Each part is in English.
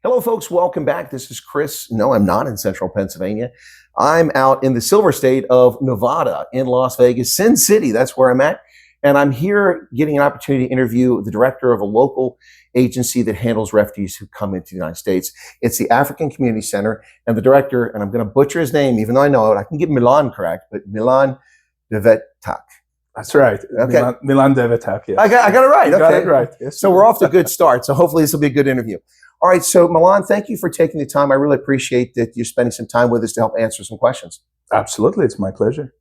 Hello, folks. Welcome back. This is Chris. No, I'm not in central Pennsylvania. I'm out in the silver state of Nevada in Las Vegas, Sin City. That's where I'm at. And I'm here getting an opportunity to interview the director of a local agency that handles refugees who come into the United States. It's the African Community Center. And the director, and I'm going to butcher his name, even though I know it, I can get Milan correct, but Milan Devetak. That's right. Okay. Milan Devetak, yes. I got it right. You okay. got it right. Yes. So we're off to a good start. So hopefully this will be a good interview. All right. So Milan, thank you for taking the time. I really appreciate that you're spending some time with us to help answer some questions. Absolutely. It's my pleasure.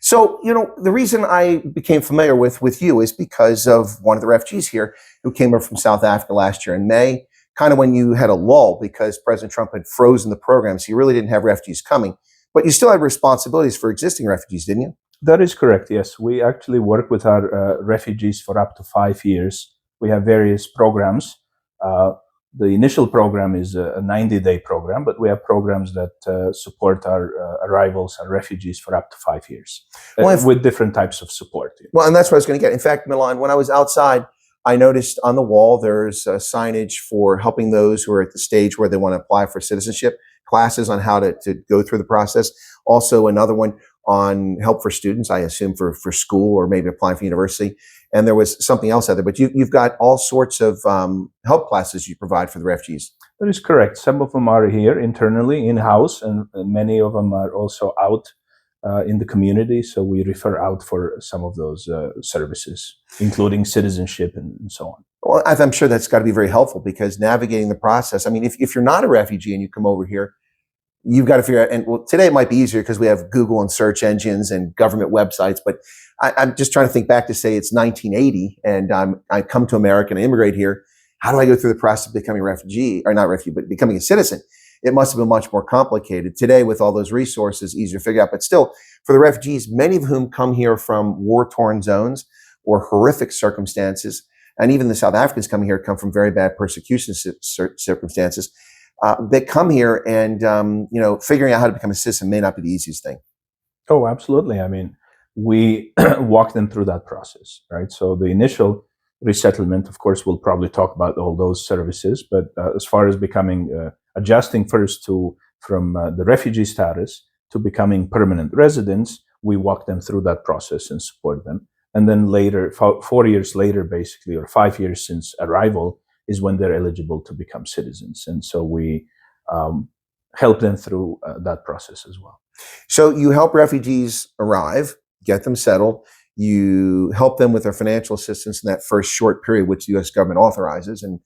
So, the reason I became familiar with you is because of one of the refugees here who came over from South Africa last year in May, kind of when you had a lull because President Trump had frozen the program. So you really didn't have refugees coming, but you still had responsibilities for existing refugees, didn't you? That is correct. Yes. We actually work with our refugees for up to 5 years. We have various programs. The initial program is a 90-day program, but we have programs that support our arrivals, our refugees for up to 5 years, with different types of support. Well, and that's what I was going to get. In fact, Milan, when I was outside, I noticed on the wall there's signage for helping those who are at the stage where they want to apply for citizenship, classes on how to go through the process. Also, another one on help for students, I assume for school or maybe applying for university. And there was something else out there, but you've got all sorts of help classes you provide for the refugees. That is correct. Some of them are here internally, in-house, and many of them are also out in the community. So we refer out for some of those services, including citizenship and so on. Well, I'm sure that's got to be very helpful because navigating the process, I mean, if you're not a refugee and you come over here, you've got to figure out, and well, today it might be easier because we have Google and search engines and government websites, but I'm just trying to think back to say it's 1980 and I come to America and I immigrate here. How do I go through the process of becoming a refugee, or not refugee, but becoming a citizen? It must have been much more complicated. Today, with all those resources, easier to figure out. But still, for the refugees, many of whom come here from war-torn zones or horrific circumstances, and even the South Africans coming here come from very bad persecution circumstances. They come here and, figuring out how to become a citizen may not be the easiest thing. Oh, absolutely. I mean, we walk them through that process, right? So the initial resettlement, of course, we'll probably talk about all those services, but as far as adjusting first from the refugee status to becoming permanent residents, we walk them through that process and support them. And then later, 4 years later, basically, or 5 years since arrival, is when they're eligible to become citizens. And so we help them through that process as well. So you help refugees arrive, get them settled. You help them with their financial assistance in that first short period, which the U.S. government authorizes. And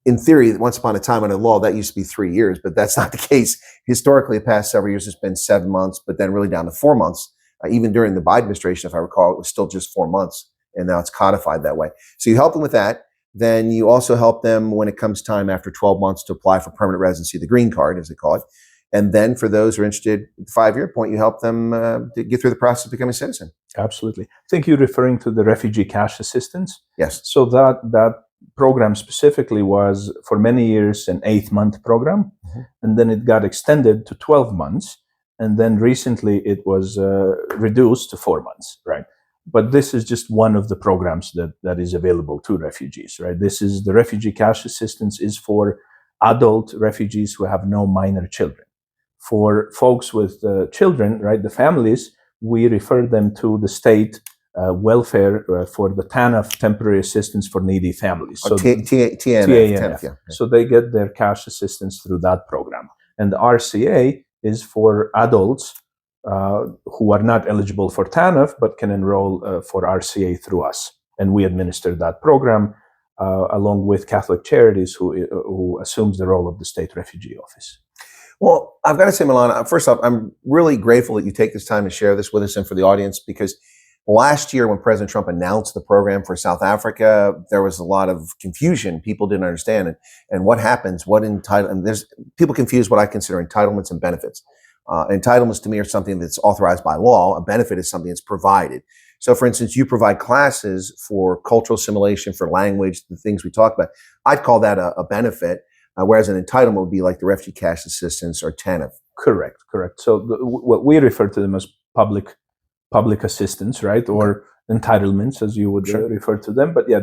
in theory, once upon a time under law, that used to be 3 years, but that's not the case. Historically, the past several years, it's been 7 months, but then really down to 4 months. Even during the Biden administration, if I recall, it was still just 4 months, and now it's codified that way. So you help them with that. Then you also help them when it comes time after 12 months to apply for permanent residency, the green card, as they call it. And then for those who are interested at the 5-year point, you help them to get through the process of becoming a citizen. Absolutely. I think you're referring to the refugee cash assistance. Yes. So that program specifically was for many years an 8-month program, and then it got extended to 12 months. And then recently it was reduced to 4 months, right? But this is just one of the programs that is available to refugees, right? This is the refugee cash assistance is for adult refugees who have no minor children. For folks with children, right, the families, we refer them to the state welfare for the TANF, Temporary Assistance for Needy Families. So TANF, yeah. So they get their cash assistance through that program. And the RCA is for adults who are not eligible for TANF, but can enroll for RCA through us. And we administer that program along with Catholic Charities, who assumes the role of the State Refugee Office. Well, I've got to say, Milan, first off, I'm really grateful that you take this time to share this with us and for the audience, because last year when President Trump announced the program for South Africa, there was a lot of confusion. People didn't understand it. And what happens, there's people confuse what I consider entitlements and benefits. Entitlements to me are something that's authorized by law. A benefit is something that's provided. So for instance, you provide classes for cultural assimilation, for language, the things we talk about. I'd call that a benefit. Whereas an entitlement would be like the refugee cash assistance or TANF. Correct. So what we refer to them as public assistance, right? Or entitlements, as you would refer to them. But yeah,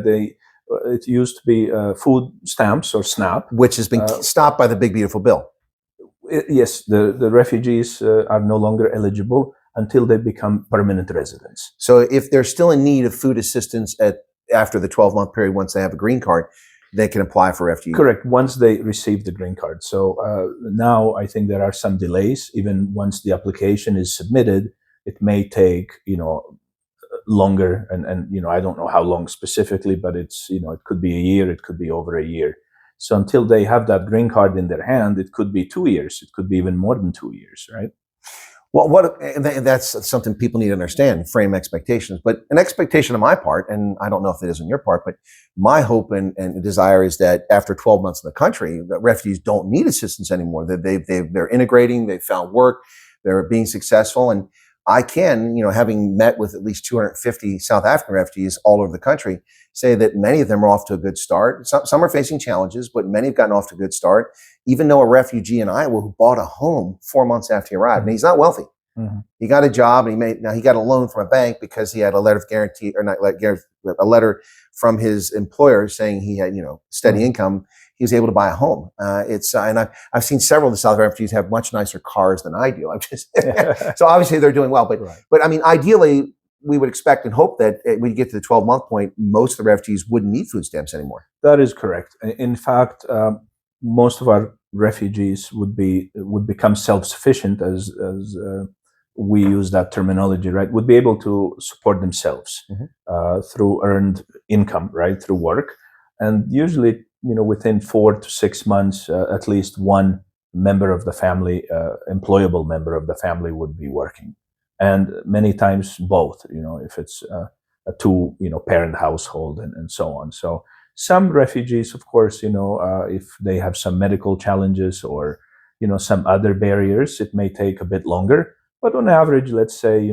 it used to be food stamps or SNAP, which has been stopped by the big beautiful bill. Yes, the refugees are no longer eligible until they become permanent residents. So if they're still in need of food assistance after the 12-month period, once they have a green card, they can apply for refugee. Correct, once they receive the green card. So now I think there are some delays. Even once the application is submitted, it may take, longer, and I don't know how long specifically, but it's, it could be a year, it could be over a year. So until they have that green card in their hand, it could be 2 years, it could be even more than 2 years, right? Well, that's something people need to understand, frame expectations. But an expectation on my part, and I don't know if it is on your part, but my hope and desire is that after 12 months in the country, that refugees don't need assistance anymore. That they're integrating, they've found work, they're being successful. And I can, having met with at least 250 South African refugees all over the country, say that many of them are off to a good start. Some are facing challenges, but many have gotten off to a good start. Even though a refugee in Iowa who bought a home 4 months after he arrived, and he's not wealthy. Mm-hmm. He got a job, and he got a loan from a bank because he had a letter of guarantee, or not a letter from his employer saying he had, steady mm-hmm. income. He was able to buy a home. And I've seen several of the South African refugees have much nicer cars than I do. So obviously they're doing well, but I mean, ideally we would expect and hope that when you get to the 12-month point, most of the refugees wouldn't need food stamps anymore. That is correct. In fact, most of our refugees would become self-sufficient, as we use that terminology, right? Would be able to support themselves mm-hmm. Through earned income, right? Through work. And usually, within 4 to 6 months, at least one member of the family, employable member of the family, would be working. And many times both, if it's a two, parent household and so on. So some refugees, of course, if they have some medical challenges or, some other barriers, it may take a bit longer. But on average, let's say,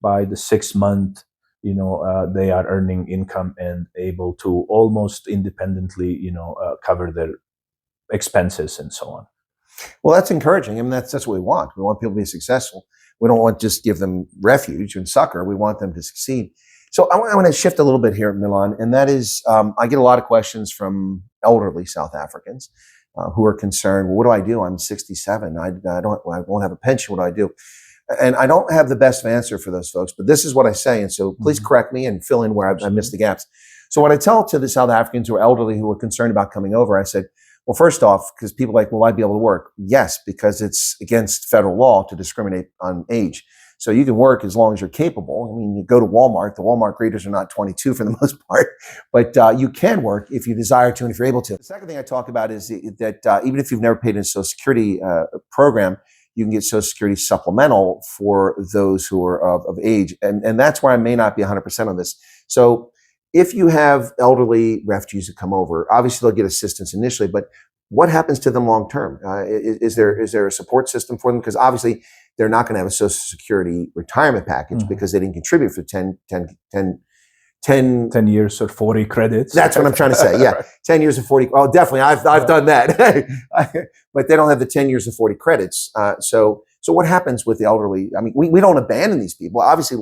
by the 6th month, they are earning income and able to almost independently, cover their expenses and so on. Well, that's encouraging. I mean, that's what we want. We want people to be successful. We don't want to just give them refuge and succor. We want them to succeed. So I want to shift a little bit here, Milan, and that is, I get a lot of questions from elderly South Africans who are concerned. Well, what do I do? I'm 67. I won't have a pension. What do I do? And I don't have the best answer for those folks, but this is what I say. And so please correct me and fill in where I missed the gaps. So what I tell to the South Africans who are elderly, who are concerned about coming over, I said, well, first off, because people are like, will I be able to work? Yes, because it's against federal law to discriminate on age. So you can work as long as you're capable. I mean, you go to Walmart, the Walmart greeters are not 22 for the most part, but you can work if you desire to and if you're able to. The second thing I talk about is that even if you've never paid in a Social Security program, you can get Social Security supplemental for those who are of age. And that's where I may not be 100% on this. So if you have elderly refugees that come over, obviously they'll get assistance initially, but what happens to them long term? Is there a support system for them? Because obviously they're not going to have a Social Security retirement package mm-hmm. because they didn't contribute for 10 years or 40 credits. That's what I'm trying to say. Yeah. Right. 10 years of 40. Oh, definitely. I've done that, but they don't have the 10 years of 40 credits. So what happens with the elderly? I mean, we don't abandon these people. Obviously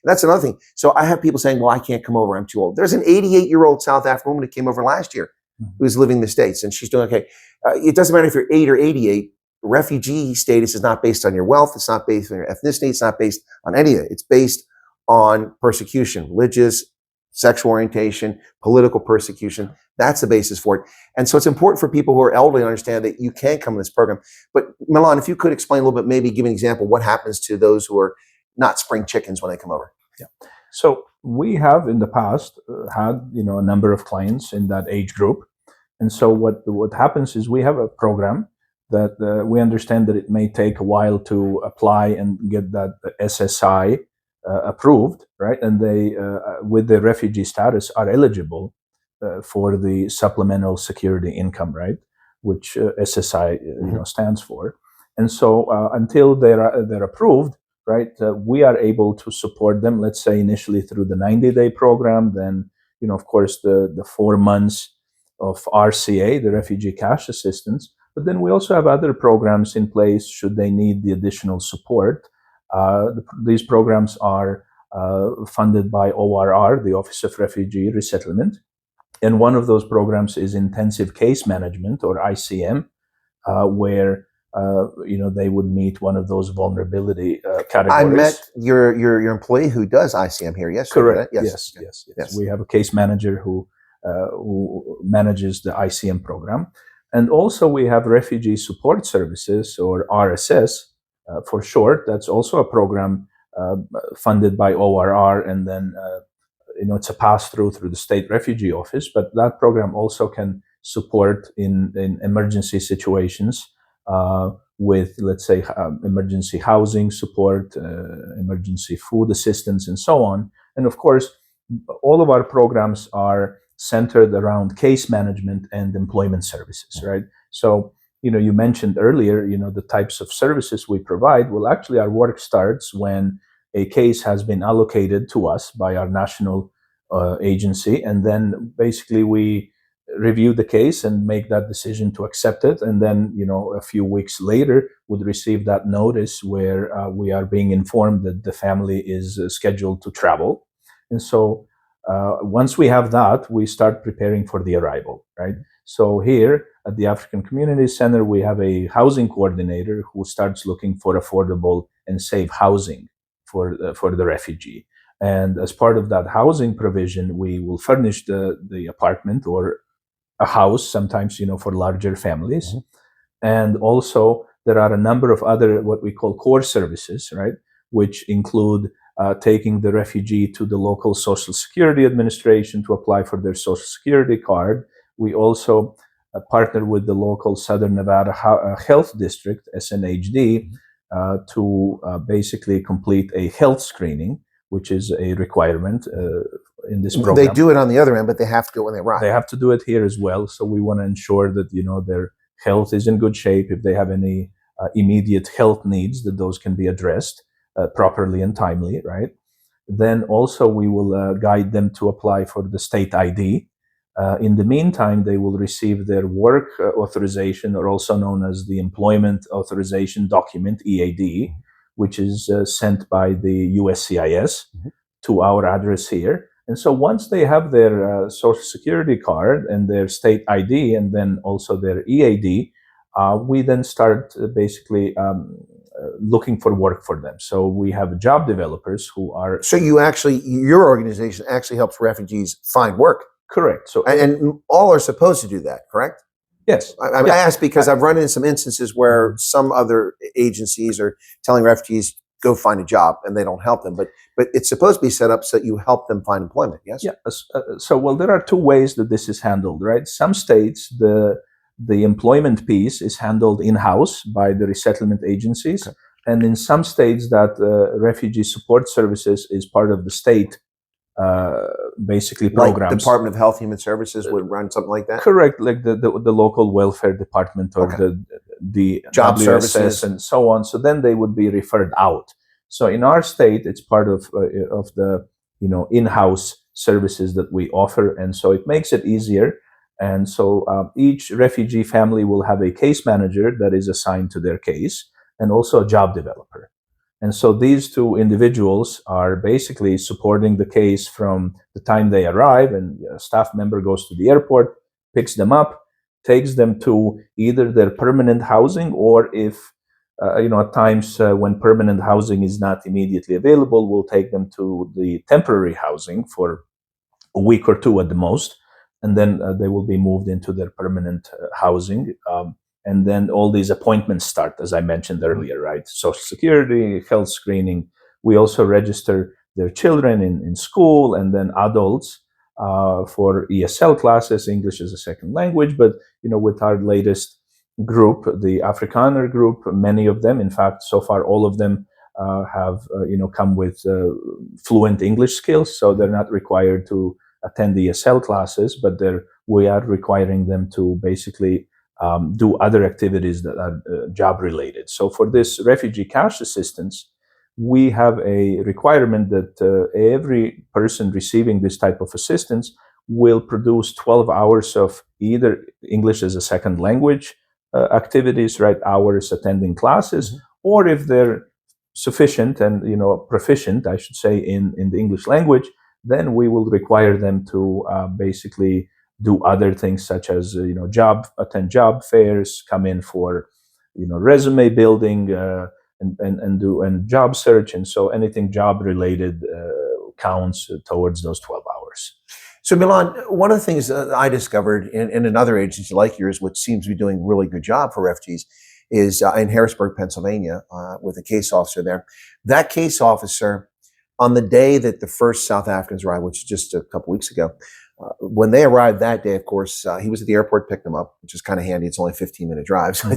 that's another thing. So I have people saying, well, I can't come over. I'm too old. There's an 88-year-old South African woman who came over last year who's living in the States and she's doing okay. It doesn't matter if you're 8 or 88. Refugee status is not based on your wealth. It's not based on your ethnicity. It's not based on any of it. It's based on persecution, religious, sexual orientation, political persecution. That's the basis for it. And so it's important for people who are elderly to understand that you can come to this program. But Milan, if you could explain a little bit, maybe give an example, what happens to those who are not spring chickens when they come over? Yeah. So we have in the past had, a number of clients in that age group. And so what happens is we have a program that we understand that it may take a while to apply and get that SSI approved, right? And they, with the refugee status, are eligible for the supplemental security income, right? Which SSI stands for. And so until they're approved, right, we are able to support them. Let's say initially through the 90-day program, then of course the 4 months of RCA, the Refugee Cash Assistance. But then we also have other programs in place should they need the additional support. These programs are funded by ORR, the Office of Refugee Resettlement. And one of those programs is intensive case management, or ICM, where they would meet one of those vulnerability categories. I met your employee who does ICM here. Yes, correct. Yes. Yes. We have a case manager who manages the ICM program, and also we have refugee support services, or RSS for short. That's also a program funded by ORR, and then it's a pass-through through the state refugee office, but that program also can support in emergency situations with, let's say, emergency housing support, emergency food assistance, and so on. And of course, all of our programs are centered around case management and employment services, right? So, you mentioned earlier, the types of services we provide. Well, actually, our work starts when a case has been allocated to us by our national agency, and then basically we review the case and make that decision to accept it, and then a few weeks later would receive that notice where we are being informed that the family is scheduled to travel. And so once we have that, we start preparing for the arrival, right? So here at the African Community Center, we have a housing coordinator who starts looking for affordable and safe housing for the refugee. And as part of that housing provision, we will furnish the apartment or a house, sometimes, for larger families. And also there are a number of other what we call core services, right? Which include taking the refugee to the local Social Security Administration to apply for their Social Security card. We also partner with the local Southern Nevada Health District, SNHD, to basically complete a health screening, which is a requirement in this program. They do it on the other end, but they have to do it when they arrive. They have to do it here as well. So we want to ensure that their health is in good shape. If they have any immediate health needs, that those can be addressed properly and timely, right? Then also we will guide them to apply for the state ID. In the meantime, they will receive their work authorization, or also known as the Employment Authorization Document, EAD, which is sent by the USCIS to our address here. And so once they have their Social Security card and their state ID, and then also their EAD, we then start basically looking for work for them. So we have job developers who are... So your organization actually helps refugees find work? Correct. So and all are supposed to do that, correct? Yes. I ask because I've run into some instances where some other agencies are telling refugees, go find a job, and they don't help them. But it's supposed to be set up so that you help them find employment, yes? Yeah. So there are two ways that this is handled, right? Some states, the employment piece is handled in-house by the resettlement agencies. Okay. And in some states that refugee support services is part of the state basically programs. Like Department of Health Human Services would run something like that? Correct, like the local welfare department, or the job WSS services and so on. So then they would be referred out. So in our state, it's part of the in-house services that we offer, and so it makes it easier. And so each refugee family will have a case manager that is assigned to their case, and also a job developer. And so these two individuals are basically supporting the case from the time they arrive, and a staff member goes to the airport, picks them up, takes them to either their permanent housing, or if, at times when permanent housing is not immediately available, we'll take them to the temporary housing for a week or two at the most, and then they will be moved into their permanent housing. And then all these appointments start, as I mentioned earlier, right? Social Security, health screening. We also register their children in school, and then adults for ESL classes, English as a second language. But, with our latest group, the Afrikaner group, many of them, in fact, so far, all of them have, come with fluent English skills. So they're not required to attend ESL classes, but we are requiring them to basically do other activities that are job related. So for this refugee cash assistance, we have a requirement that every person receiving this type of assistance will produce 12 hours of either English as a second language activities, right? Hours attending classes, or if they're sufficient and proficient, I should say, in the English language, then we will require them to basically do other things such as attend job fairs, come in for resume building, and job search, and so anything job related counts towards those 12 hours. So Milan, one of the things that I discovered in another agency like yours, which seems to be doing a really good job for refugees, is in Harrisburg, Pennsylvania, with a case officer there. That case officer, on the day that the first South Africans arrived, which was just a couple weeks ago, when they arrived that day, of course, he was at the airport, picked them up, which is kind of handy. It's only a 15-minute drive. So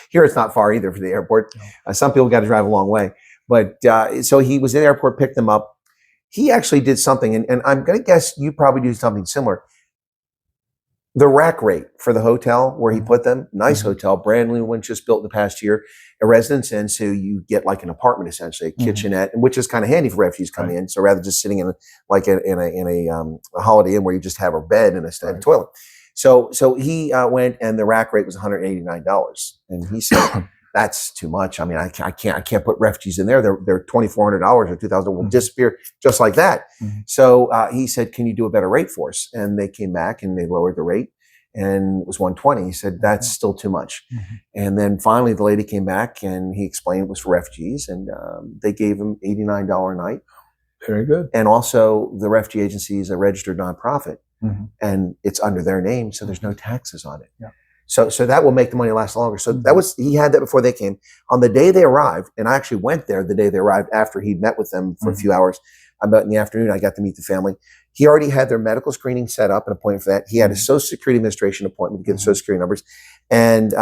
here it's not far either for the airport. Some people got to drive a long way. But so he was in the airport, picked them up. He actually did something, and I'm going to guess you probably do something similar. The rack rate for the hotel where he put them, nice hotel, brand new one, just built in the past year, a residence in, so you get like an apartment essentially, a kitchenette, which is kind of handy for refugees coming in. So rather just sitting in a Holiday Inn where you just have a bed and a toilet. So he went, and the rack rate was $189, and he said, that's too much. I mean, I can't put refugees in there. They're $2,400 or $2,000 will disappear just like that. So he said, can you do a better rate for us? And they came back and they lowered the rate, and it was $120. He said, that's still too much. And then finally the lady came back and he explained it was for refugees, and they gave him $89 a night. Very good. And also the refugee agency is a registered nonprofit, and it's under their name, so there's no taxes on it. So that will make the money last longer. So he had that before they came. On the day they arrived, and I actually went there the day they arrived after he met with them for a few hours. About in the afternoon, I got to meet the family. He already had their medical screening set up, an appointment for that. He had a Social Security Administration appointment to get the Social Security numbers. And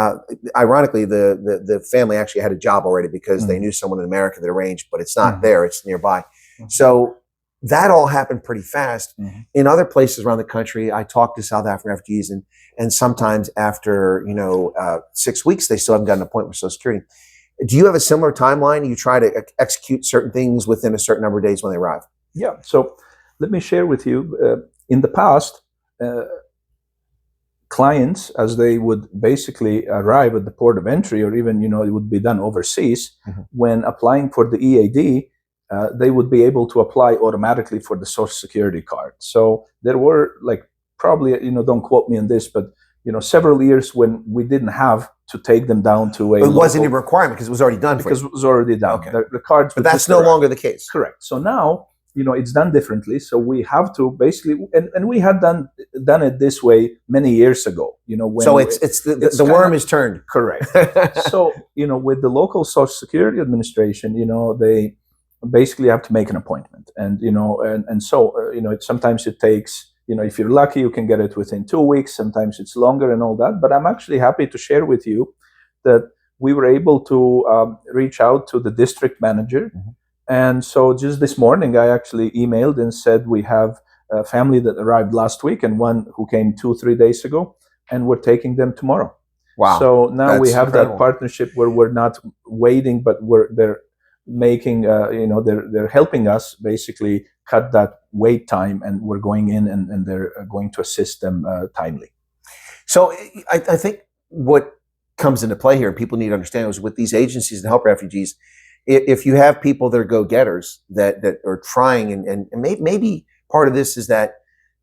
ironically, the family actually had a job already because they knew someone in America that arranged, but it's not there, it's nearby. So that all happened pretty fast. In other places around the country, I talked to South African refugees, and sometimes after 6 weeks, they still haven't got an appointment with Social Security. Do you have a similar timeline? You try to execute certain things within a certain number of days when they arrive? Yeah. So let me share with you. In the past, clients, as they would basically arrive at the port of entry, or even it would be done overseas, when applying for the EAD, they would be able to apply automatically for the Social Security card. So there were probably, don't quote me on this, but several years when we didn't have to take them down to a. It wasn't a requirement because it was already done. Because it was already done. Okay. The cards. But that's no longer the case. Correct. So now it's done differently. So we have to basically, and we had done it this way many years ago. When so it's the worm is turned. Correct. So with the local Social Security Administration, they basically have to make an appointment, and so sometimes it takes. If you're lucky, you can get it within 2 weeks. Sometimes it's longer and all that. But I'm actually happy to share with you that we were able to reach out to the district manager. And so just this morning, I actually emailed and said, we have a family that arrived last week and one who came 2-3 days ago, and we're taking them tomorrow. Wow. So now That's we have incredible. that partnership where we're not waiting, but they're making, they're helping us basically cut that wait time, and we're going in and they're going to assist them timely. So I think what comes into play here, and people need to understand, is with these agencies to help refugees, if you have people that are go-getters that are trying, and maybe part of this is that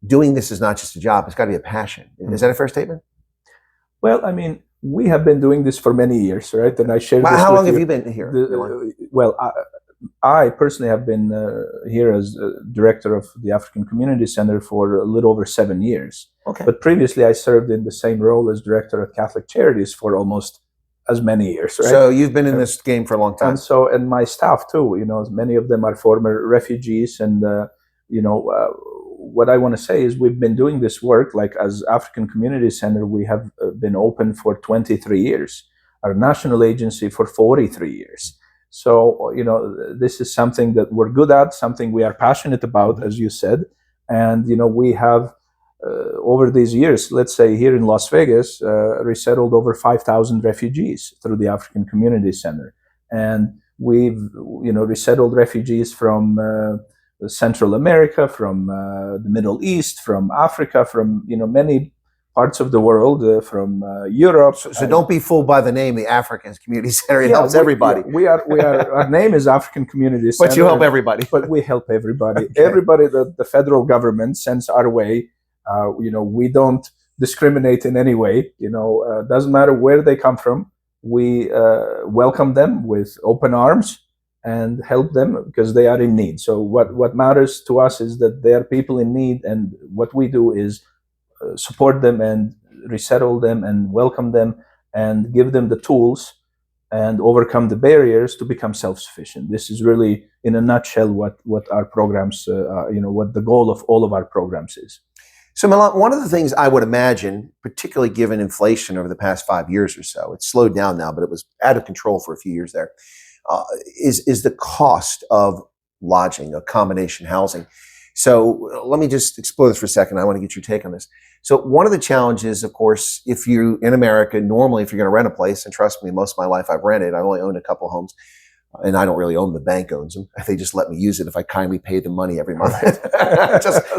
doing this is not just a job, it's got to be a passion. Is that a fair statement? Well, I mean, we have been doing this for many years, right? And I shared this How long with have you been here? I personally have been here as director of the African Community Center for a little over 7 years. Okay. But previously I served in the same role as director at Catholic Charities for almost as many years, right? So you've been in this game for a long time. And my staff too, many of them are former refugees, and what I want to say is we've been doing this work, like as African Community Center, we have been open for 23 years, our national agency for 43 years. So, this is something that we're good at, something we are passionate about, as you said. And, we have, over these years, let's say here in Las Vegas, resettled over 5,000 refugees through the African Community Center. And we've, resettled refugees from Central America, from the Middle East, from Africa, from, many parts of the world, from Europe. So don't be fooled by the name, the African Community Center. It helps everybody. We are. Our name is African Community Center. But you help everybody. But we help everybody. Okay. Everybody that the federal government sends our way, We don't discriminate in any way. Doesn't matter where they come from. We welcome them with open arms and help them because they are in need. So what matters to us is that they are people in need, and what we do is support them and resettle them and welcome them and give them the tools and overcome the barriers to become self-sufficient. This is really, in a nutshell, what our programs, what the goal of all of our programs is. So Milan, one of the things I would imagine, particularly given inflation over the past 5 years or so, it's slowed down now, but it was out of control for a few years there, is the cost of lodging, accommodation, housing. So let me just explore this for a second. I want to get your take on this. So one of the challenges, of course, if you in America, normally if you're going to rent a place, and trust me, most of my life I've rented, I've only owned a couple of homes, and I don't really own them. The bank owns them. They just let me use it if I kindly pay them money every month,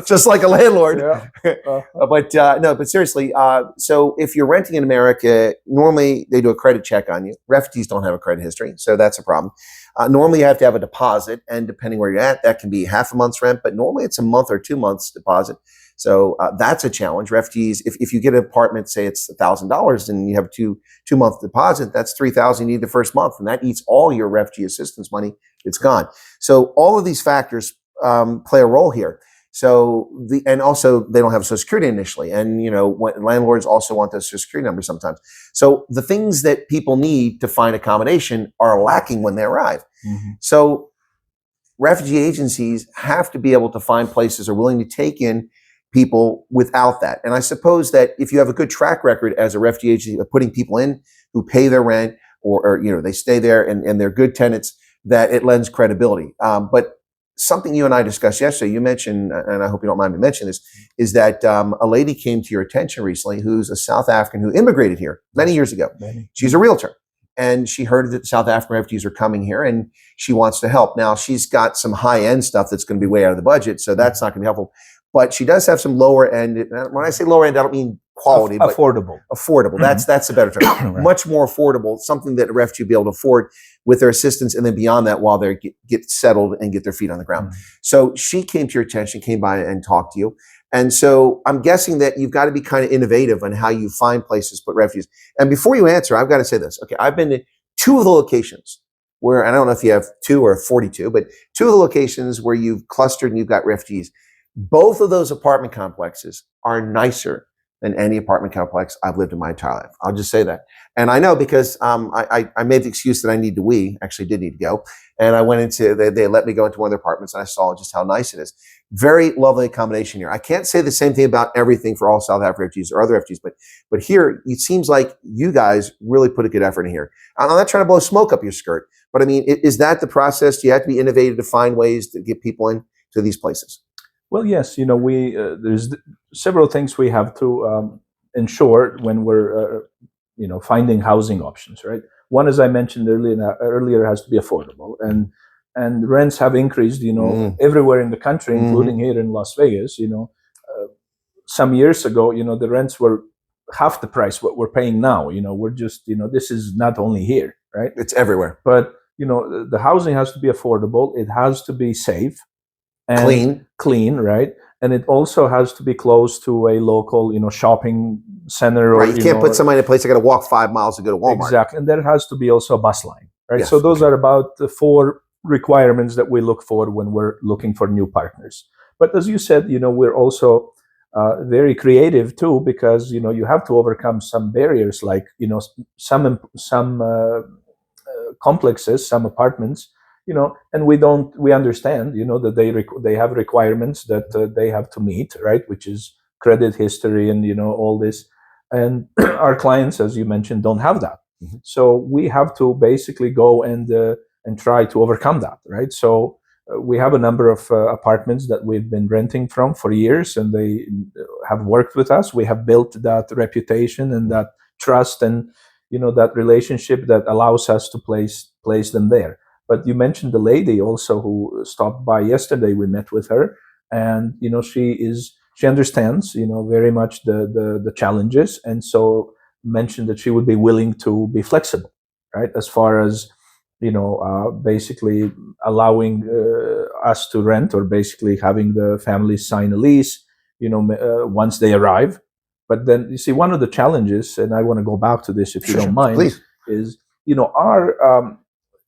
just like a landlord. Yeah. But seriously, so if you're renting in America, normally they do a credit check on you. Refugees don't have a credit history, so that's a problem. Normally you have to have a deposit, and depending where you're at, that can be half a month's rent, but normally it's a month or 2 months deposit. So that's a challenge. Refugees, if you get an apartment, say it's $1,000 and you have a two-month deposit, that's $3,000 you need the first month, and that eats all your refugee assistance money. It's gone. So all of these factors play a role here. So and also they don't have Social Security initially, and when landlords also want those Social Security numbers sometimes. So the things that people need to find accommodation are lacking when they arrive. Mm-hmm. So refugee agencies have to be able to find places that are willing to take in people without that. And I suppose that if you have a good track record as a refugee agency of putting people in who pay their rent or they stay there and they're good tenants, that it lends credibility. But something you and I discussed yesterday, you mentioned, and I hope you don't mind me mentioning this, is that a lady came to your attention recently who's a South African who immigrated here many years ago. She's a realtor. And she heard that South African refugees are coming here and she wants to help. Now, she's got some high-end stuff that's going to be way out of the budget, so that's not going to be helpful. But she does have some lower end. When I say lower end, I don't mean quality, but affordable. Affordable. That's a better term. Right. Much more affordable, something that a refugee will be able to afford with their assistance, and then beyond that, while they get settled and get their feet on the ground. So she came to your attention, came by and talked to you. And so I'm guessing that you've got to be kind of innovative on how you find places to put refugees. And before you answer, I've got to say this. Okay, I've been to 2 of the locations where, I don't know if you have 2 or 42, but 2 of the locations where you've clustered and you've got refugees. Both of those apartment complexes are nicer than any apartment complex I've lived in my entire life. I'll just say that. And I know because I made the excuse that I need to actually did need to go. And I went into, they let me go into one of their apartments and I saw just how nice it is. Very lovely accommodation here. I can't say the same thing about everything for all South African refugees or other refugees, but here it seems like you guys really put a good effort in here. I'm not trying to blow smoke up your skirt, but I mean, is that the process? Do you have to be innovative to find ways to get people into these places? Well, yes, there's several things we have to ensure when we're, finding housing options, right? One, as I mentioned earlier, has to be affordable, and rents have increased, everywhere in the country, including here in Las Vegas. Some years ago, the rents were half the price what we're paying now. We're just, this is not only here, right? It's everywhere. But the housing has to be affordable. It has to be safe. And clean, right? And it also has to be close to a local, shopping center. Right, you can't put somebody in a place they got to walk 5 miles to go to Walmart. Exactly, and there has to be also a bus line, right? Yes, so those are about the 4 requirements that we look for when we're looking for new partners. But as you said, we're also very creative too, because you have to overcome some barriers, like some complexes, some apartments. And we understand, that they have requirements that they have to meet, right? Which is credit history and, all this. And our clients, as you mentioned, don't have that. Mm-hmm. So we have to basically go and try to overcome that, right? So we have a number of apartments that we've been renting from for years, and they have worked with us. We have built that reputation and that trust and, that relationship that allows us to place them there. But you mentioned the lady also who stopped by yesterday. We met with her, and she understands very much the challenges, and so mentioned that she would be willing to be flexible, right, as far as basically allowing us to rent, or basically having the family sign a lease once they arrive. But then you see, one of the challenges, and I want to go back to this if you don't mind, please. is our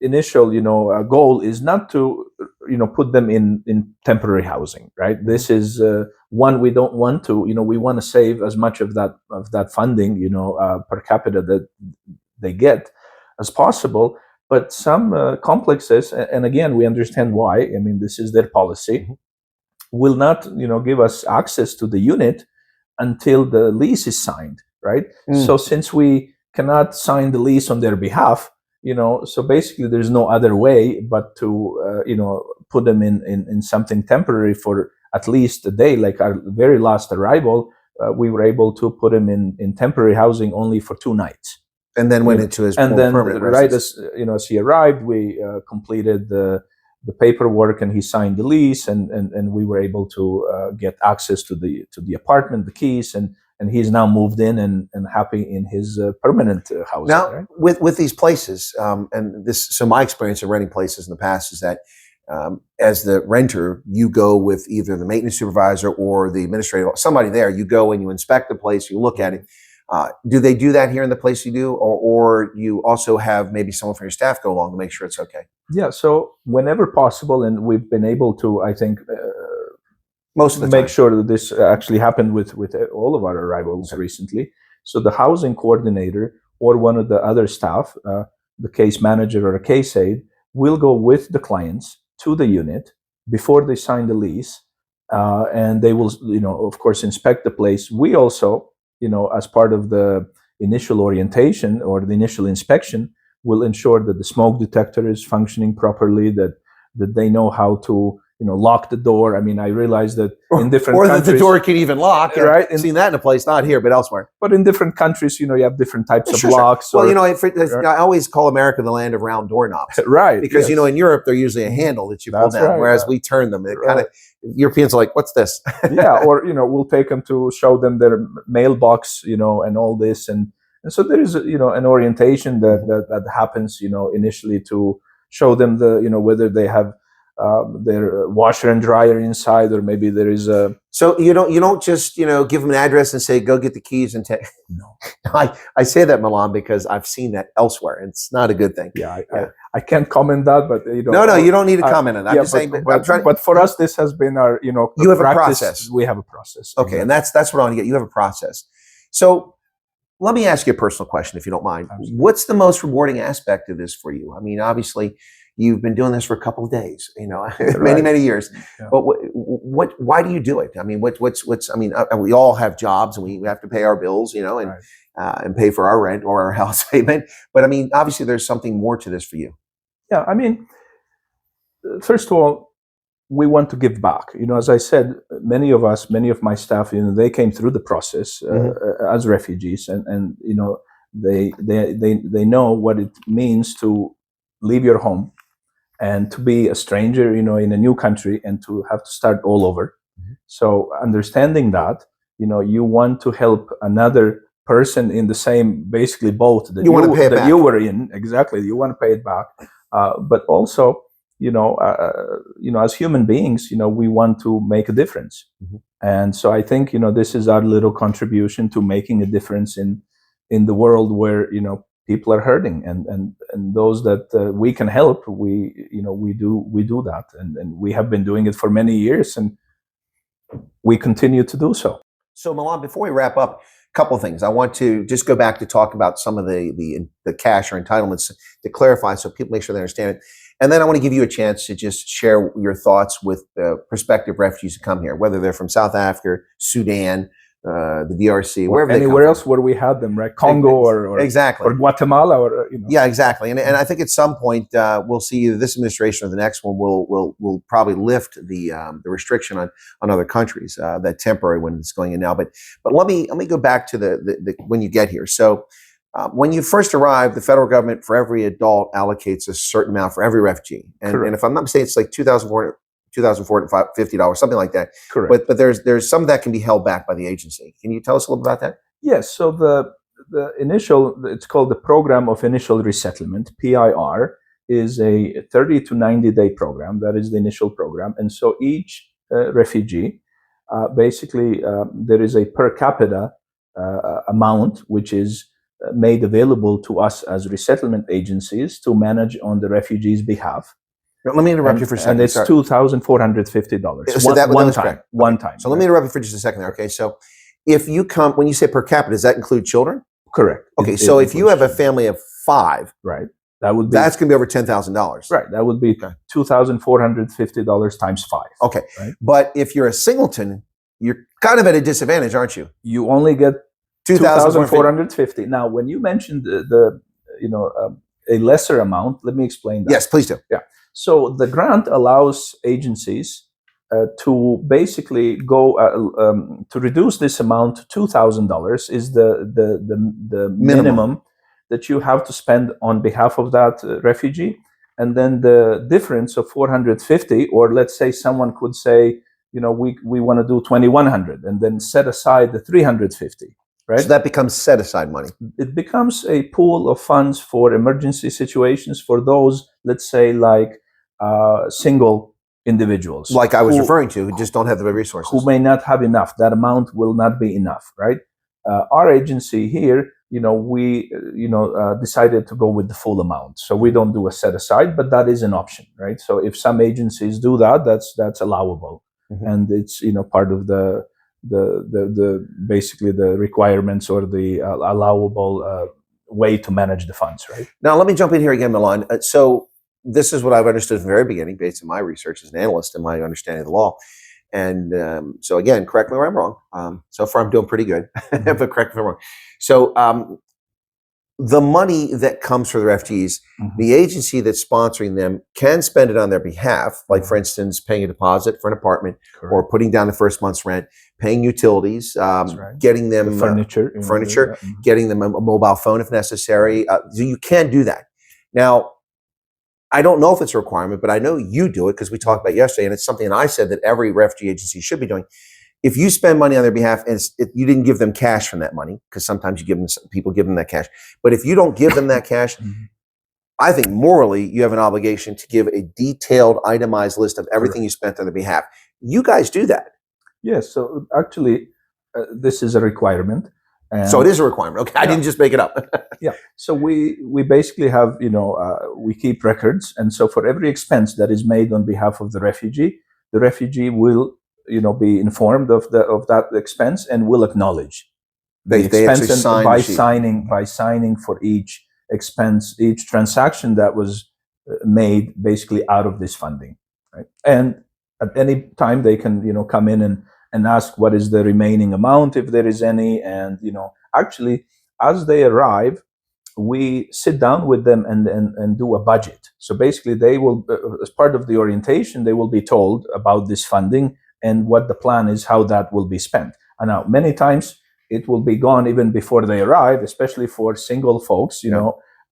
initial goal is not to put them in temporary housing, right? This is one we don't want to. We want to save as much of that funding per capita that they get as possible. But some complexes, and again, we understand why. I mean, this is their policy, will not give us access to the unit until the lease is signed, right? So since we cannot sign the lease on their behalf, so basically there's no other way but to put them in something temporary for at least a day. Like our very last arrival, we were able to put him in temporary housing only for 2 nights, and then went into his and then permanent right residence. as he arrived, we completed the paperwork, and he signed the lease, and we were able to get access to the apartment, the keys, and he's now moved in and happy in his permanent housing. Now, right? with these places, so my experience of renting places in the past is that as the renter, you go with either the maintenance supervisor or the administrator, somebody there. You go and you inspect the place, you look at it. Do they do that here in the place you do, or you also have maybe someone from your staff go along to make sure it's okay? Yeah, so whenever possible, and we've been able to, I think, most of the make time. sure that this actually happened with all of our arrivals recently. So the housing coordinator or one of the other staff, the case manager or a case aide, will go with the clients to the unit before they sign the lease, and they will, of course, inspect the place. We also, as part of the initial orientation or the initial inspection, will ensure that the smoke detector is functioning properly, that they know how to lock the door. I mean, I realize that in different countries, that the door can even lock. Right? I've seen that in a place, not here, but elsewhere. But in different countries, you have different types of Sure. locks. Well, I always call America the land of round doorknobs. Right. Because, yes. in Europe, they're usually a handle that you pull That's down, right, whereas right. we turn them. It kind of, Europeans are like, what's this? Yeah, or, we'll take them to show them their mailbox, and all this. And so there is, an orientation that happens, initially to show them whether they have their washer and dryer inside, or maybe there is a. So you don't just give them an address and say go get the keys and take. No, I say that, Milan, because I've seen that elsewhere. It's not a good thing. Yeah, I can't comment that, but No, you don't need to comment on that. I'm just saying. But for us, this has been our you have practice. A process. We have a process. Okay, and that's what I want to get. You have a process. So let me ask you a personal question, if you don't mind. Absolutely. What's the most rewarding aspect of this for you? I mean, obviously, you've been doing this for a couple of days, many years. Yeah. But why do you do it? I mean, what's? I mean, we all have jobs and we have to pay our bills, and pay for our rent or our house payment. But I mean, obviously, there's something more to this for you. Yeah, I mean, first of all, we want to give back. As I said, many of my staff, they came through the process as refugees, and they know what it means to leave your home and to be a stranger, in a new country, and to have to start all over. So understanding that, you want to help another person in the same basically boat that you were in. Exactly, you want to pay it back, but also. As human beings, we want to make a difference. And so I think, this is our little contribution to making a difference in the world where, people are hurting, and those that we can help, we do that. And we have been doing it for many years, and we continue to do so. So Milan, before we wrap up, a couple of things. I want to just go back to talk about some of the cash or entitlements to clarify so people make sure they understand it. And then I want to give you a chance to just share your thoughts with prospective refugees who come here, whether they're from South Africa, Sudan, the DRC, wherever they come anywhere from. else where we had them, right? Congo or exactly, or Guatemala, or Yeah, exactly. And I think at some point we'll see either this administration or the next one will probably lift the restriction on other countries, that temporary one that's going in now. But let me go back to the when you get here. So. When you first arrive, the federal government for every adult allocates a certain amount for every refugee, and if I'm not mistaken, it's like $2,450, something like that. Correct. But there's some that can be held back by the agency. Can you tell us a little bit about that? Yes. So the initial, it's called the Program of Initial Resettlement, PIR, is a 30 to 90 day program. That is the initial program, and so each refugee basically there is a per capita amount which is made available to us as resettlement agencies to manage on the refugees' behalf. Let me interrupt you for a second. And it's $2,450. So that was time. correct. One time. So let me interrupt you for just a second there. Okay. So if you come, when you say per capita, does that include children? Correct. Okay. So if you have a family of 5, right, that's going to be over $10,000. Right. That would be $2,450 times 5. Okay. Right? But if you're a singleton, you're kind of at a disadvantage, aren't you? You only get $2,450. Now, when you mentioned a lesser amount, let me explain that. Yes, please do. Yeah. So the grant allows agencies to basically go to reduce this amount to $2,000 is the minimum that you have to spend on behalf of that refugee, and then the difference of 450, or let's say someone could say, we want to do 2,100, and then set aside the 350. Right? So that becomes set aside money. It becomes a pool of funds for emergency situations for those, let's say, like single individuals. Like I was referring to, who just don't have the resources. Who may not have enough. That amount will not be enough, right? Our agency here, we decided to go with the full amount. So we don't do a set aside, but that is an option, right? So if some agencies do that, that's allowable. Mm-hmm. And it's, part of the basically the requirements or the allowable way to manage the funds, right? Now, let me jump in here again, Milan. So this is what I've understood from the very beginning, based on my research as an analyst and my understanding of the law. And so again, correct me where I'm wrong. So far, I'm doing pretty good, but correct me if I'm wrong. So the money that comes for the refugees, mm-hmm. the agency that's sponsoring them can spend it on their behalf, like, for instance, paying a deposit for an apartment, correct. Or putting down the first month's rent, paying utilities, right. Getting them the furniture, mm-hmm. Getting them a mobile phone if necessary. So you can do that. Now, I don't know if it's a requirement, but I know you do it because we talked about it yesterday, and it's something I said that every refugee agency should be doing. If you spend money on their behalf and you didn't give them cash from that money, because sometimes people give them that cash, but if you don't give them that cash, mm-hmm. I think morally you have an obligation to give a detailed, itemized list of everything you spent on their behalf. You guys do that. Yes. So actually, this is a requirement. So it is a requirement. Okay, yeah. I didn't just make it up. Yeah. So we basically have, we keep records, and so for every expense that is made on behalf of the refugee will, be informed of that expense and will acknowledge the expense by signing for each expense, each transaction that was made basically out of this funding, right? And at any time they can, come in and ask what is the remaining amount, if there is any. And, actually, as they arrive, we sit down with them and do a budget. So basically, they will, as part of the orientation, they will be told about this funding and what the plan is, how that will be spent. And now, many times, it will be gone even before they arrive, especially for single folks,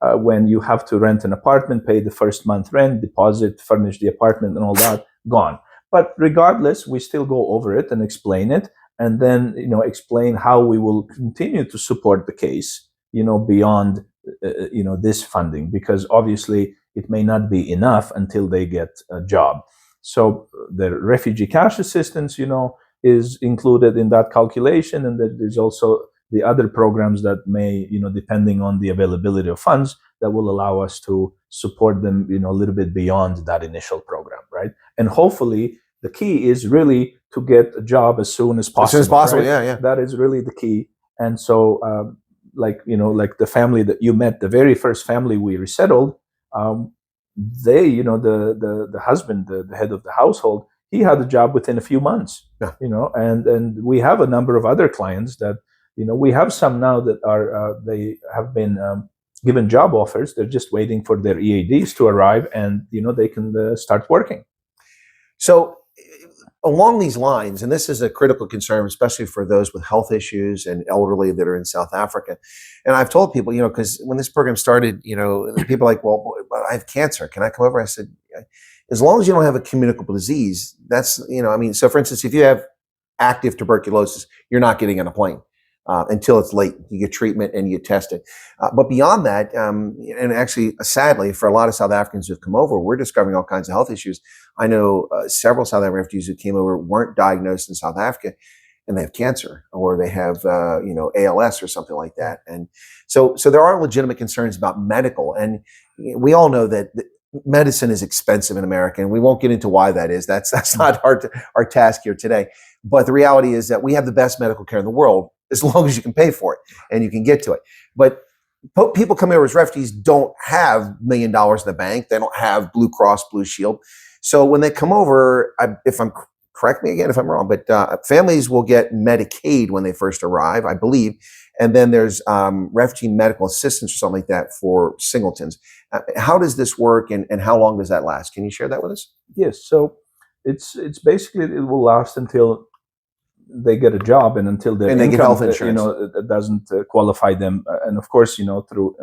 when you have to rent an apartment, pay the first month rent, deposit, furnish the apartment and all that, gone. But regardless, we still go over it and explain it, and then explain how we will continue to support the case, beyond this funding, because obviously it may not be enough until they get a job. So the refugee cash assistance, is included in that calculation, and that there's also the other programs that may, depending on the availability of funds, that will allow us to support them, a little bit beyond that initial program, right? And hopefully, the key is really to get a job as soon as possible. As soon as possible, right? Yeah. That is really the key. And so, like the family that you met, the very first family we resettled, they, the husband, the head of the household, he had a job within a few months. Yeah. And we have a number of other clients that, we have some now that are they have been given job offers. They're just waiting for their EADs to arrive, and they can start working. So along these lines, and this is a critical concern, especially for those with health issues and elderly that are in South Africa. And I've told people, because when this program started, people are like, well, I have cancer. Can I come over? I said, as long as you don't have a communicable disease, that's, so for instance, if you have active tuberculosis, you're not getting on a plane. until it's late. You get treatment and you get tested. But beyond that, and actually, sadly, for a lot of South Africans who've come over, we're discovering all kinds of health issues. I know several South African refugees who came over weren't diagnosed in South Africa, and they have cancer, or they have ALS or something like that. And so there are legitimate concerns about medical, and we all know that medicine is expensive in America, and we won't get into why that is. That's not our task here today. But the reality is that we have the best medical care in the world, as long as you can pay for it and you can get to it. But people coming over as refugees don't have $1 million in the bank. They don't have Blue Cross Blue Shield. So when they come over, correct me again if I'm wrong, but families will get Medicaid when they first arrive, I believe. And then there's refugee medical assistance or something like that for singletons. How does this work, and how long does that last? Can you share that with us? Yes. So it's basically, it will last until they get a job and until their they income, get health insurance. It doesn't qualify them. And of course, through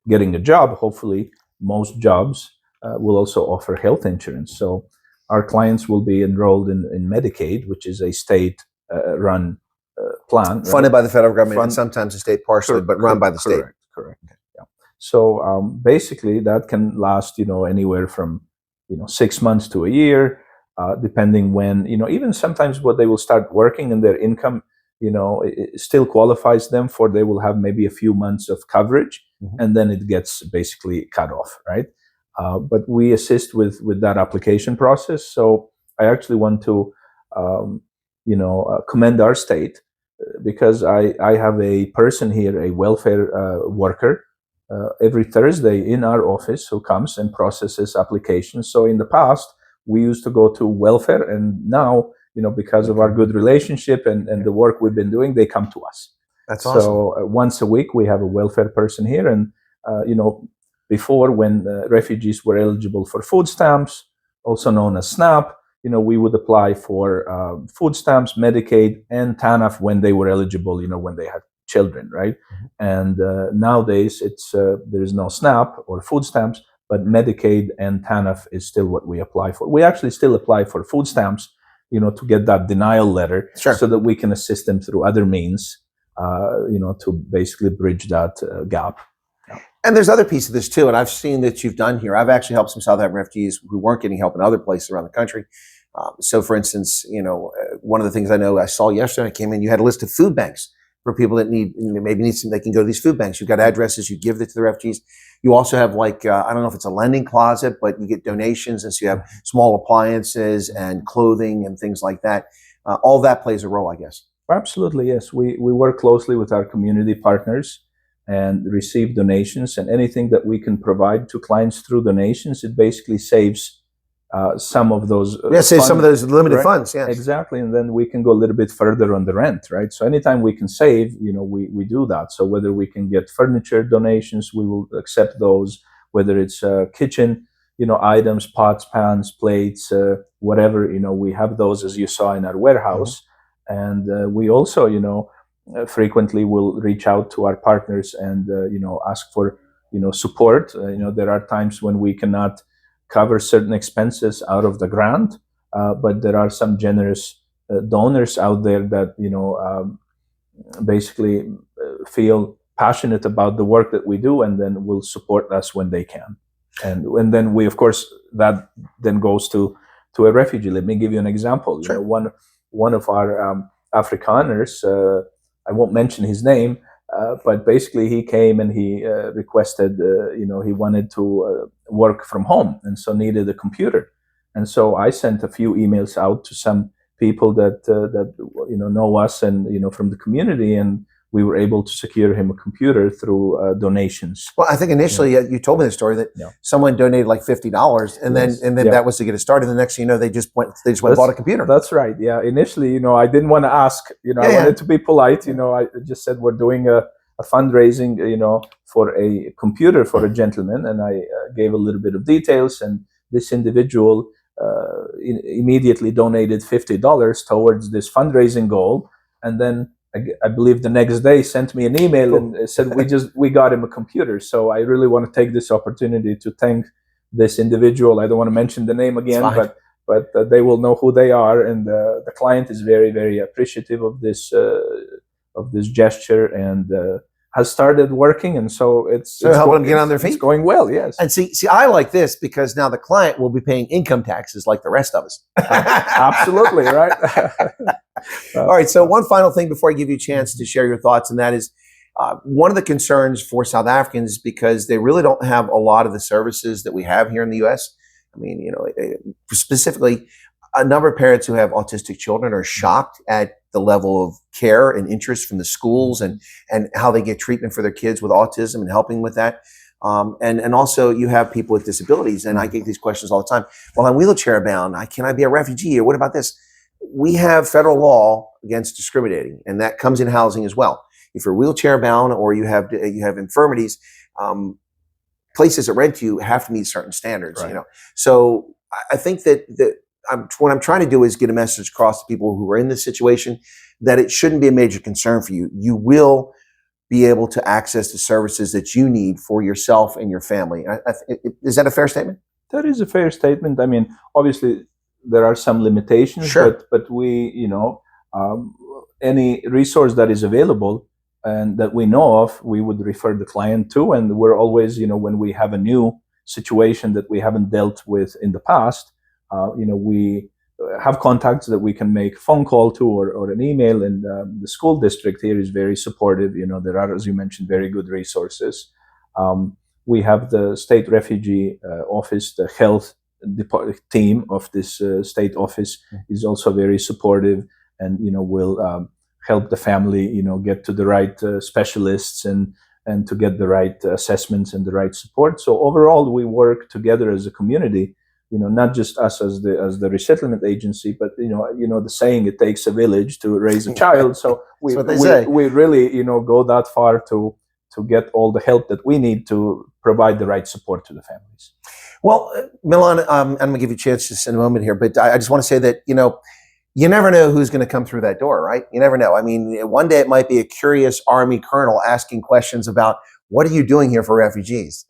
getting a job, hopefully most jobs will also offer health insurance. So our clients will be enrolled in Medicaid, which is a state run plan. Funded by the federal government, and sometimes the state partially, but run by the state. Correct. Yeah. So basically that can last, anywhere from, 6 months to a year. Depending when, even sometimes what they will start working and their income, it still qualifies them for, they will have maybe a few months of coverage, and then it gets basically cut off, right? But we assist with that application process. So I actually want to, commend our state, because I have a person here, a welfare worker, every Thursday in our office, who comes and processes applications. So in the past, we used to go to welfare, and now, because of our good relationship and the work we've been doing, they come to us. That's awesome. So once a week, we have a welfare person here. And, before, when refugees were eligible for food stamps, also known as SNAP, we would apply for food stamps, Medicaid, and TANF when they were eligible, when they had children, right? And nowadays, there's no SNAP or food stamps, but Medicaid and TANF is still what we apply for. We actually still apply for food stamps, to get that denial letter, sure, so that we can assist them through other means, to basically bridge that gap. Yeah. And there's other pieces of this too, and I've seen that you've done here. I've actually helped some South African refugees who weren't getting help in other places around the country. So for instance, one of the things I know I saw yesterday, I came in, you had a list of food banks for people that need some, they can go to these food banks. You've got addresses, you give it to the refugees. You also have I don't know if it's a lending closet, but you get donations. And so you have small appliances and clothing and things like that. All that plays a role, I guess. Absolutely, yes. We work closely with our community partners and receive donations, and anything that we can provide to clients through donations, it basically saves some of those save some of those limited funds. Yes, exactly. And then we can go a little bit further on the rent, right? So anytime we can save, we do that. So whether we can get furniture donations, we will accept those. Whether it's kitchen, items, pots, pans, plates, whatever, we have those, as you saw, in our warehouse. And we also, frequently will reach out to our partners and ask for support. There are times when we cannot cover certain expenses out of the grant, but there are some generous donors out there that basically feel passionate about the work that we do, and then will support us when they can. And then we, of course, that then goes to a refugee. Let me give you an example. Sure. One of our Afrikaners, I won't mention his name, but basically he came and he requested, he wanted to work from home, and so needed a computer. And so I sent a few emails out to some people that know us and from the community, and we were able to secure him a computer through donations. Well, I think initially you told me the story that someone donated like $50, and then that was to get it started. The next thing you know, they just went and bought a computer. That's right. Yeah. Initially, I didn't want to ask. I wanted to be polite. I just said we're doing a fundraising, for a computer for a gentleman, and I gave a little bit of details, and this individual immediately donated $50 towards this fundraising goal, and then I believe the next day sent me an email and said we got him a computer. So I really want to take this opportunity to thank this individual. I don't want to mention the name again, but they will know who they are, and the client is very, very appreciative of of this gesture, and has started working, and so it's helping them get on their feet. It's going well, yes. And see, I like this because now the client will be paying income taxes like the rest of us. Absolutely, right. All right. So one final thing before I give you a chance to share your thoughts, and that is one of the concerns for South Africans, because they really don't have a lot of the services that we have here in the U.S. I mean, specifically, a number of parents who have autistic children are shocked at the level of care and interest from the schools and how they get treatment for their kids with autism and helping with that. And also you have people with disabilities, and I get these questions all the time. Well, I'm wheelchair bound. Can I be a refugee? Or what about this? We have federal law against discriminating, and that comes in housing as well. If you're wheelchair bound or you have infirmities, places that rent you have to meet certain standards. Right. So I think that what I'm trying to do is get a message across to people who are in this situation that it shouldn't be a major concern for you. You will be able to access the services that you need for yourself and your family. Is that a fair statement? That is a fair statement. I mean, obviously there are some limitations, sure. but we, any resource that is available and that we know of, we would refer the client to. And we're always, when we have a new situation that we haven't dealt with in the past, we have contacts that we can make a phone call to or an email, and the school district here is very supportive. There are, as you mentioned, very good resources. We have the state refugee office, the health team of this state office is also very supportive, and will help the family get to the right specialists and to get the right assessments and the right support. So overall, we work together as a community. Not just us as the resettlement agency, but the saying, it takes a village to raise a child. So we really go that far to get all the help that we need to provide the right support to the families. Well, Milan, I'm going to give you a chance just in a moment here, but I just want to say that you never know who's going to come through that door, right? You never know. I mean, one day it might be a curious Army colonel asking questions about, what are you doing here for refugees?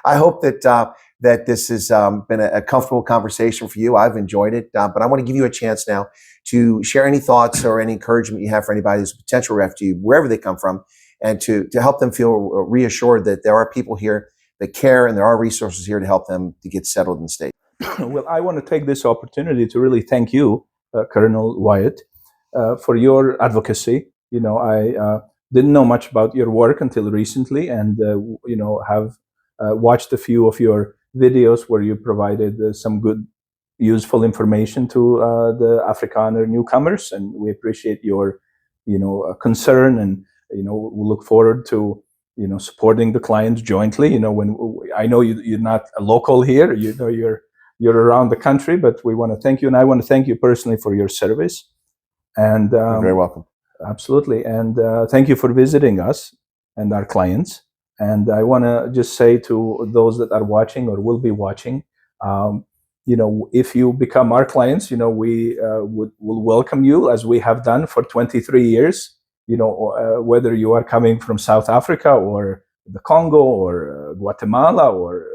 I hope that this has been a comfortable conversation for you. I've enjoyed it, but I want to give you a chance now to share any thoughts or any encouragement you have for anybody who's a potential refugee, wherever they come from, and to help them feel reassured that there are people here that care and there are resources here to help them to get settled in the state. Well, I want to take this opportunity to really thank you, Colonel Wyatt, for your advocacy. I didn't know much about your work until recently, and have watched a few of your videos where you provided some good, useful information to the Afrikaner newcomers, and we appreciate your, concern, and we look forward to supporting the clients jointly. When I know you're not a local here, you're around the country, but we want to thank you, and I want to thank you personally for your service. And you're very welcome. Absolutely, and thank you for visiting us and our clients. And I want to just say to those that are watching or will be watching, if you become our clients, we will welcome you as we have done for 23 years. Whether you are coming from South Africa or the Congo or Guatemala or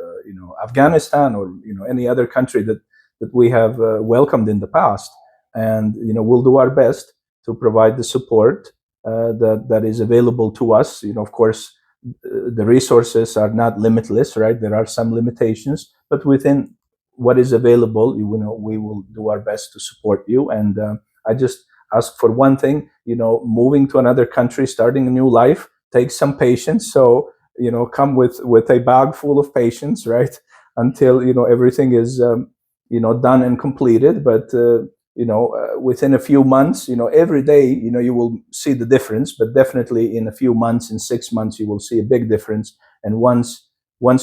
Afghanistan or any other country that we have welcomed in the past, and we'll do our best to provide the support that is available to us. Of course, the resources are not limitless, right? There are some limitations, but within what is available, we will do our best to support you. And I just ask for one thing, moving to another country, starting a new life takes some patience. So, come with a bag full of patience, right? Until, everything is, done and completed. But, within a few months, every day, you will see the difference, but definitely in a few months, in 6 months, you will see a big difference. And once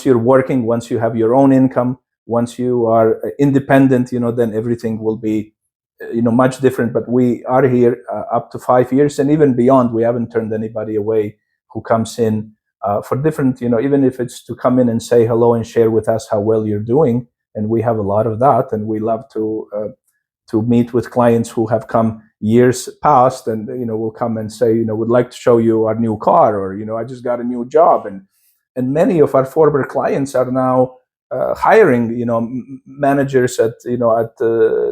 you're working, once you have your own income, once you are independent, then everything will be, much different. But we are here up to 5 years, and even beyond. We haven't turned anybody away who comes in for different, even if it's to come in and say hello and share with us how well you're doing. And we have a lot of that, and we love to meet with clients who have come years past, and will come and say, would like to show you our new car, or I just got a new job. And many of our former clients are now hiring, managers at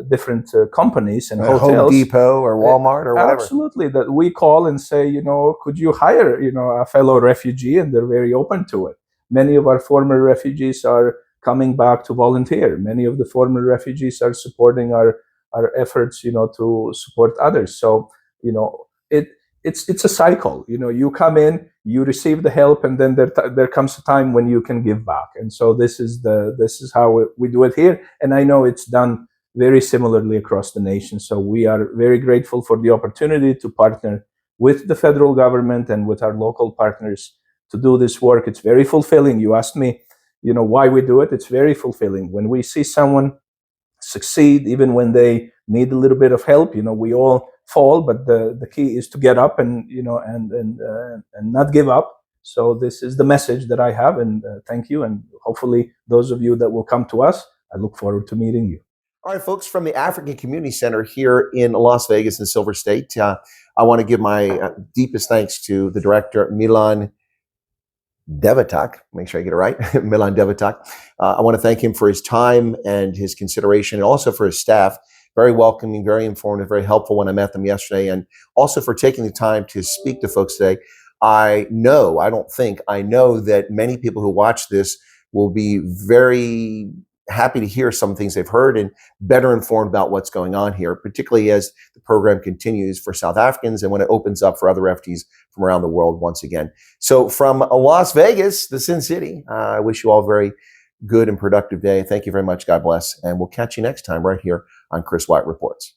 different companies and hotels, Home Depot or Walmart or whatever. Absolutely, that we call and say, could you hire, a fellow refugee, and they're very open to it. Many of our former refugees are coming back to volunteer. Many of the former refugees are supporting our efforts, to support others. So, it's a cycle. You come in, you receive the help, and then there comes a time when you can give back. And so this is how we do it here. And I know it's done very similarly across the nation. So we are very grateful for the opportunity to partner with the federal government and with our local partners to do this work. It's very fulfilling. You asked me, why we do it. It's very fulfilling when we see someone succeed, even when they need a little bit of help. We all fall, but the key is to get up and and not give up. So this is the message that I have, and thank you. And hopefully those of you that will come to us, I look forward to meeting you. All right, folks, from the African Community Center here in Las Vegas and Silver State, I want to give my deepest thanks to the director, Milan Devetak. Make sure I get it right. Milan Devetak. I want to thank him for his time and his consideration, and also for his staff. Very welcoming, very informative, very helpful when I met them yesterday, and also for taking the time to speak to folks today. I know that many people who watch this will be very happy to hear some things they've heard and better informed about what's going on here, particularly as the program continues for South Africans and when it opens up for other refugees from around the world once again. So from Las Vegas, the Sin City, I wish you all a very good and productive day. Thank you very much. God bless. And we'll catch you next time right here on Chris Wyatt Reports.